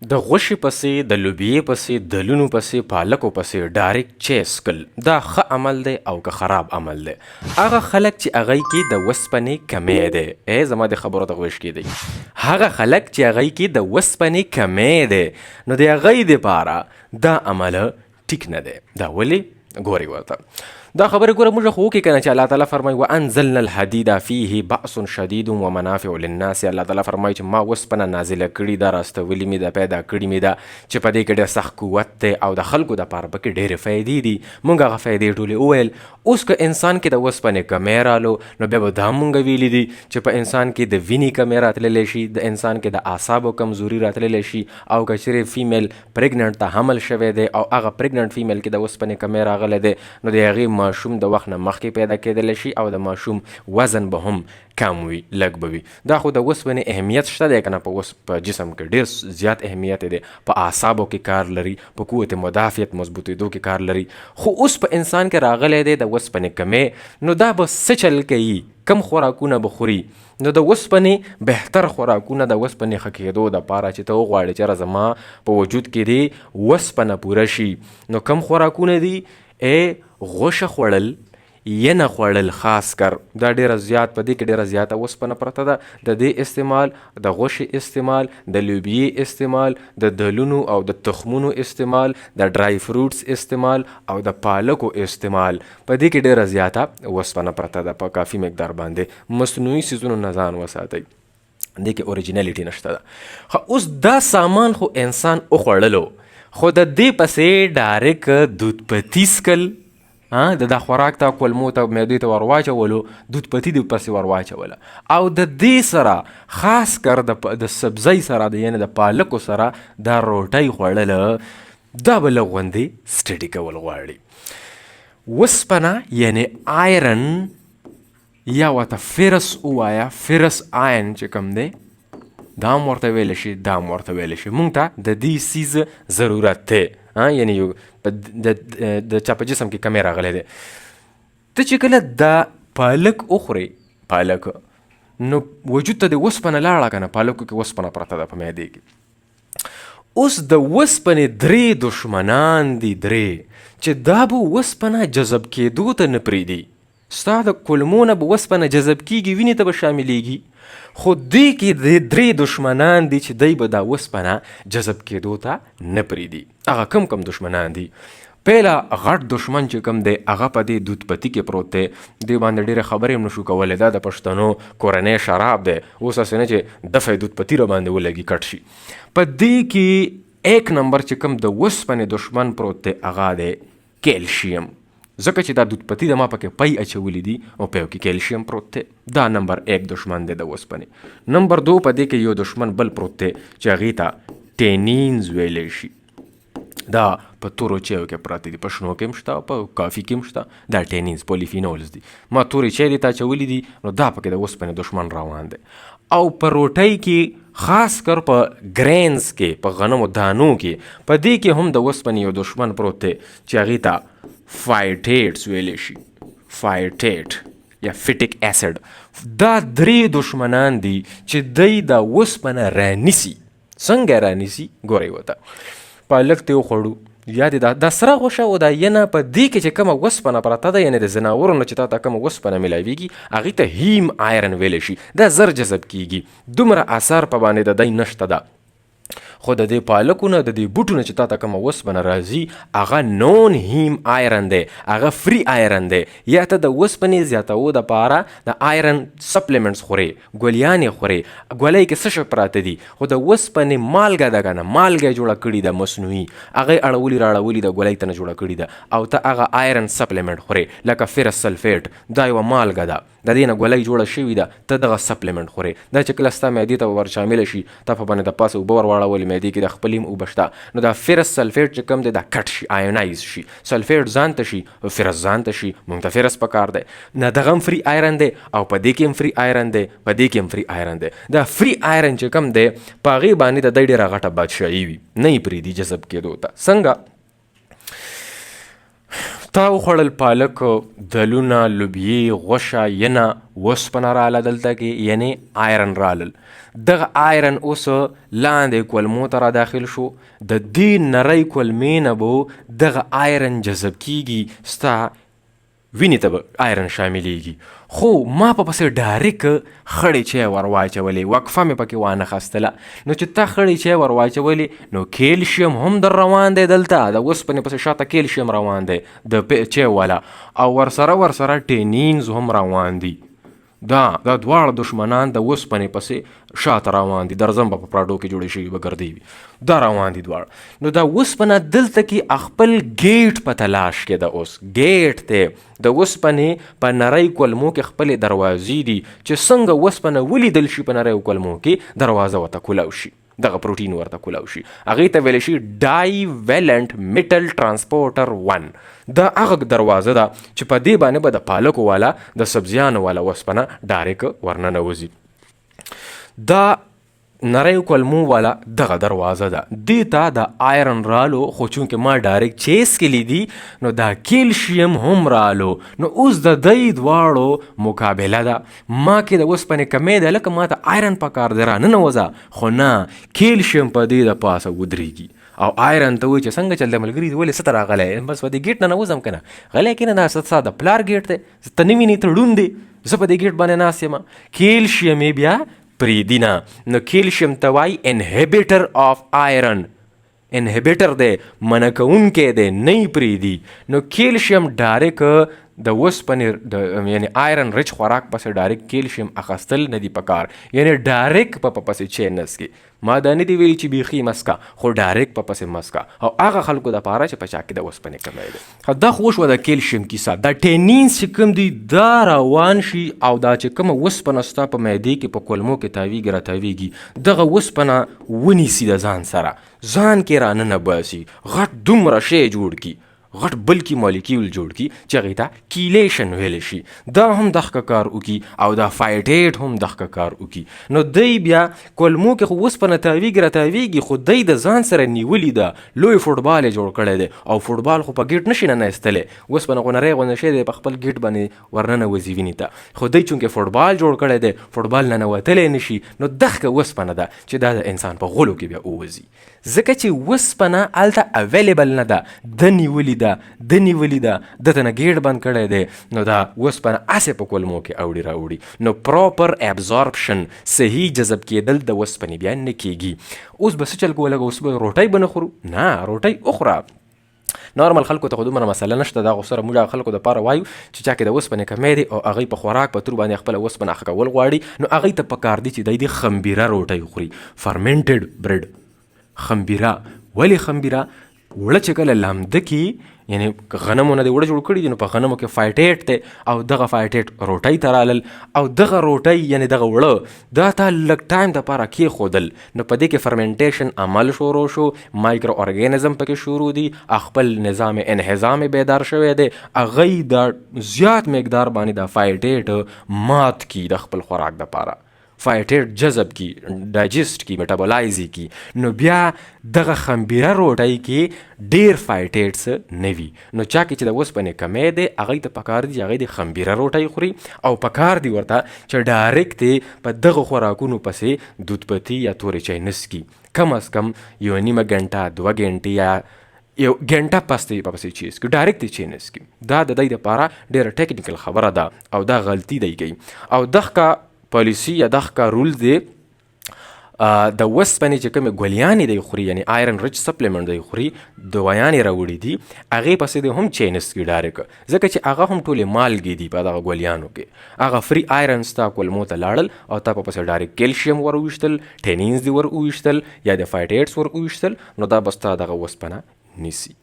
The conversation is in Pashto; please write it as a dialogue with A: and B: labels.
A: د غوښې پسې، د لوبیې پسې، دلونو پسې، پالکو پسې ډایرکټ چیس کل دا ښه عمل دی او که خراب عمل دی. هغه خلک چې هغوی کې د وسپنې کمی دی، زما د خبرو ته غوږ کیدئ، هغه خلک چې هغوی کې د وسپنې کمی دی نو د هغوی دپاره دا عمل ټیک نه دی. دا ولې؟ ګورئ ورته دا خبرې ګوره موږ خو وکړي که نه چې الله تعالی فرمایي وانزلنا الحدید فیه بأس شدید ومنافع للناس. الله تعالی فرمایي چې ما اوسپنه نازله کړې ده، راستولې مې ده، پیدا کړې مې ده چې په دې کې ډېر سخت قوت دی او د خلکو دپاره پکې ډېرې فایدې دي. موږ هغه فایدې ټولې وویل. اوس که انسان کې د اوسپنې کمی رالو نو بیا به دا موږ ویلي دي چې په انسان کې د وینې کمی راتللی شي، د انسان کې د اعصابو کمزوري راتللی شي، او که چیرې فیمیل پریګننټ ته حمل شوی دی او هغه پریګننټ فیمیل کې د اوسپنې کمی راغلی دی نو د هغې ماشوم د وخت نه مخکې پیدا کېدلی شي او د ماشوم وزن به هم کم وي، لږ به وي. دا خو د اوسپنې اهمیت شته دی که نه په جسم کې ډېر زیات اهمیت دی، په اعصابو کې کار لري، په قوت مدافعت مضبوطېدو کې کار لري. خو اوس په انسان کې راغلی دی د اوسپنې کمی نو دا به څه چل کوي، کم خوراکونه به خوري. نو د اوسپنې بهتر خوراکونه د اوسپنې ښه کېدو دپاره چې ته وغواړې چې یاره زما په وجود کې دی اوسپنه پوره شي نو کم خوراکونه دي؟ غوښه خوړل، ینه خوړل، خاص کر دا ډېره زیات په دې کې ډېره زیاته اوسپنه پرته ده. د دې استعمال، د غوښې استعمال، د لوبیې استعمال، د دلونو او د تخمونو استعمال، د ډرای فروټس استعمال او د پالکو استعمال، په دې کې ډېره زیاته اوسپنه پرته ده په کافي مقدار باندې. مصنوعي څیزونو نه ځان وساتئ، دې کې اوریجنالیټي نشته ده. خو اوس دا سامان خو انسان وخوړلو خو د دې پسې ډایرکټ دود پتی څکل، د دا خوراک ته کولمو ته معدې ته ور واچولو، دود پتی دې پسې ور واچوله او د دې سره خاص کر د سبزۍ سره یعنې د پالکو سره دا روټۍ خوړله، دا به لږ غوندې سټډي کول غواړي. اوسپنه یعنې آیرن یا ورته فرس ووایه، فرس آین چې کوم دی دا هم ورته ویلی شي، دا هم ورته ویلی شي. موږ ته د دې څیز ضرورت دی، یعنې یو د چا په جسم کې کمی راغلی دی. ته چې کله دا پالک وخورې، پالک نو وجود ته د اوسپنه لاړه که نه، پالکو کې اوسپنه پرته ده په معدې کې. اوس د اوسپنې درې دشمنان دي، درې چې دا به اوسپنه جذب کېدو ته نه پرېږدي. ستا د کولمو نه به اوسپنه جذب کېږي، وینې ته به شاملېږي، خو دې کې د درې دشمنان دي چې دی به دا اوسپنه جذب کېدو ته نه پرېږدي. هغه کم کم دشمنان دي. پیله غټ دشمن چې کوم دی هغه په دې دود پتي کې پروت دی، دې باندې ډېرې خبرې هم نشو کولی. دا د پښتنو کورنی شراب دی، اوس هسې نه چې دفعه دود پتي را باندې ولګي کټ شي. په دې کې ایک نمبر چې کوم د اوسپنې دشمن پروت دی هغه دی کیلشیم، ځکه چې دا دود پتی د ما پکې پی اچولی دي او په یو کې کیلشیم پروت دی. دا نمبر ایک دشمن دی د اوسپنې. نمبر دو په دې کې یو دشمن بل پروت دی چې هغې ته ټینینز ویلی شي. دا په تورو چایو کې پراته دي، په شنو کې هم شته، په کافي کې هم شته. دا ټینینز پولیفینولز دي. ما تورې چای دې ته اچولی دي نو دا پکې د اوسپنې دشمن روان دی. او په روټۍ کې خاص کر په ګرینز کې، په غنمو دانو کې، په دې کې هم د اوسپنې یو دشمن پروت دی چې هغې ته فایټیټس ویلی شي، فایټیټ یا فیټیک اسید. دا درې دشمنان دي چې دی دا اوسپنه رانیسي. څنګه رانیسي؟ ګورئ ورته. پالک ته وخوړو یا د دا سره غوښه او دا ینه په دې کې چې کومه اوسپنه پرته ده، یعنې د ځناورو نه چې تا ته کومه اوسپنه میلاویږي هغې ته هیم آیرن ویلی شي. دا زر جذب کیږي، دومره اثر په باندې د دی نشته ده. خو د دې پالکو نه، د دې بوټو نه چې تا ته کومه اوسپنه راځي هغه نون هیم آیرن دی، هغه فری آیرن دی. یا ته د اوسپنې زیاتو دپاره د آیرن سپلیمنټس خورې، ګولیانې خورې، ګولۍ کې څه شی پراته دي، خو د اوسپنې مالګه ده که نه، مالګه یې جوړه کړې ده مصنوعي، هغه یې اړولي راړولي ده، ګولۍ ته نه جوړه کړې ده، او ته هغه آیرن سپلیمنټ خورې لکه فرس سلفیټ، دا یوه مالګه ده، د دې نه ګولۍ جوړه شوې ده، ته دغه سپلیمنټ خورې. دا چې کله ستا معدې ته ور شامله شي، ته په باندې د پاسه اوبه ور واړولې معدې کې د خپلې هم اوبه شته، نو دا فرس سلفیټ چې کوم دی دا کټ شي، آیونایز شي، سلفیټ ځان ته شي، فرس ځان ته شي. مونږ ته فرس پکار دی، نه دغه هم فری آیرن دی او په دې کې هم فری آیرن دی، په دې کې هم فری آیرن دی. دا فری آیرن چې کوم دی په هغې باندې د دی ډېره غټه بادشاهي وي، نه یې پرېږدي جذب کېدو ته. څنګه؟ تا وخوړل پالک، دلونه، لوبیې، غوښه، ینه، وسپنه راله دلته کې، یعنی آیرن رالل. دغه آیرن اوس لاندې کولمو ته را داخل شو. د دې نری کولمې نه به دغه آیرن جذب کیږي، ستا وینې ته به آیرن شاملیږي. خو ما په پسې ډایرک خړې چای ور واچولې، وقفه مې پکې وانه خستله. نو چې تا خړې چای ور واچولې نو کیلشیم هم در روان دی دلته، د اوسپنې پسې شاته کیلشیم روان دی د چای والا، او ورسره ټینینز هم روان دي. دا دواړه دشمنان د اوسپنې پسې شاته روان دي، درځم به په پراډو کې جوړې شوي به ګردې وي، دا روان دي دواړه. نو دا اوسپنه دلته کې خپل ګیټ په تلاش کې ده. اوس ګیټ دی د اوسپنې په نری کولمو کې خپلې دروازې دي چې څنګه اوسپنه ولیدل شي په نری کولمو کې دروازه ورته کولاو شي، دغه پروټین ورته کولاو شي. هغې ته ویلی شي ډای ویلنټ میټل ټرانسپورټر 1. دا هغه دروازه ده چې په دې باندې به د پالکو والا د سبزیانو والا اوسپنه ډایرک ورننوځي. دا نری کولمو والا دغه دروازه ده، دې ته د آیرن رالو، خو چونکې ما ډایرک چیس کې لیدي نو دا کیلشیم هم رالو. نو اوس د دې دواړو مقابله ده. ما کې د اوسپنې کمی ده، لکه ما ته آیرن پکار دی راننوځه، خو نه کیلشیم په دې د پاسه ودرېږي. او آیرن ته وایي چې څنګه چل دی ملګري، ولې څه ته راغلی، بس په دې ګیټ نه نوځم که نه، غلی کېنه، دا ستا د پلار ګیټ دی، ته نه وینې، ته ړوند دی، زه په دې ګیټ باندې ناست یم. کیلشیم یې بیا پریدي نه. نو کیلشیم ته وایي انهیبیټر آف آیرن، انهیبیټر دی، منع کوونکی دی، نه یې پریدي. نو کیلشیم ډایرک د اوسپنې یعنی آیرن رچ خوراک پسې ډایرک کیلشیم اخیستل نه دي پکار، یعنی ډایرک په پسې چای نه څښي. ما دا نه دي ویلي چې بیخي مسکه، خو ډایرک په پسې مسکه. او هغه خلکو دپاره چې په چا کې د اوسپنې کمی دی. دا خو وشوه د کیلشیم کیسه. دا ټینینز چې کوم دي دا روان شي، او دا چې کومه اوسپنه ستا په معدې کې په کولمو کې تاویږي راتاویږي، دغه اوسپنه ونیسي د ځان سره، ځان کې راننه باسي، غټ دومره شی جوړ کړي، غټ بلکې مالیکیول جوړ کړي چې هغې ته کیلیشن ویلی شي. دا هم دغه کار وکړي، او دا فایټیټ هم دغه کار وکړي. نو دی بیا کولمو کې خو اوسپنه تاویږي راتاویږي، خو دی د ځان سره نیولي ده، لوی فوټبال یې جوړ کړی دی. او فوټبال خو په ګیټ نشي ننایستلی، اوسپنه خو نری غونډه شی دی په خپل ګیټ باندې ورننوځي وینې ته، خو دی چونکې فوټبال جوړ کړی دی، فوټبال ننوتلی نشي. نو دغه اوسپنه ده چې دا د انسان په غولو کې بیا ووځي، ځکه چې اوسپنه هلته اویلیبل نه ده، د نیولي ده، د نیولي ده، دته نه ګیټ بند کړی دی. نو دا اوسپنه هسې په کولمو کې اوړي راوړي. نو پراپر ابزارپشن، صحیح جذب کېدل د اوسپنې بیا نه کېږي. اوس به څه چل کوو، لږه اوس به روټۍ به نه خورو؟ نه، روټۍ وخوره. نارمل خلکو ته خو دومره مسله نشته، دا خو سره موږ خلکو دپاره وایو چې چا کې د اوسپنې کمی دی او هغوی په خوراک په تور باندې خپله اوسپنه ښه کول غواړي، نو هغوی ته پکار دي چې دی د خمبیره روټۍ خوري، فرمنټډ بریډ. خمبیره ولې خمبیره؟ وړه چې کله لامده کي، یعنی غنمو نه د وړه جوړ کړي دي، نو په غنمو کې فایټیټ دی، او دغه فایټیټ روټۍ ته رالل، او دغه روټۍ یعنی دغه وړه دا تا لږ ټایم دپاره کېښودل. نو په دې کې فرمنټیشن عمل شروع شو، مایکرو ارګینزم پکې شروع دي، خپل نظام انهضام بیدار شوی دی، هغوی د زیات مقدار باندې د فایټیټ مات کی د خپل خوراک دپاره، فایټیټ جذب کی، ډایجسټ کی، میټابولایز کی. نو بیا دغه خمبیره روټۍ کې ډیر فایټیټس نه وي. نو چا کې چې د اوسپنې کمی دی، هغوی ته پکار دي چې هغوی د خمبیره روټۍ خوري، او پکار دي ورته چې ډایرکټ یې په دغه خوراکونو پسې دود پتي یا تورې چای نه څکي، کم از کم یو نیمه ګنټه، 2 ګنټې یا یو ګنټه پسې په پسې چیز کړي، ډایرکټ یې چای نه څکي. دا د دی دپاره ډېره ټیکنیکل خبره ده، او دا غلطي دی کوي. او دغه پالیسی یا دغه رول دی د اوسپنې چې کومې ګولیانې دی خوري، یعنی آیرن رچ سپلیمنټ دی خوري، دوایانې راوړي دي، هغې پسې دی هم چای نه څکي ډایرکټ، ځکه چې هغه هم ټولې مالګې دي په دغه ګولیانو کې. هغه فری آیرن ستا کولمو ته لاړل، او تا په پسې ډایرکټ کیلشیم ور وویشتل، ټینینز دي ور وویشتل، یا د فایټیټس ور وویشتل، نو دا به ستا دغه اوسپنه نیسي.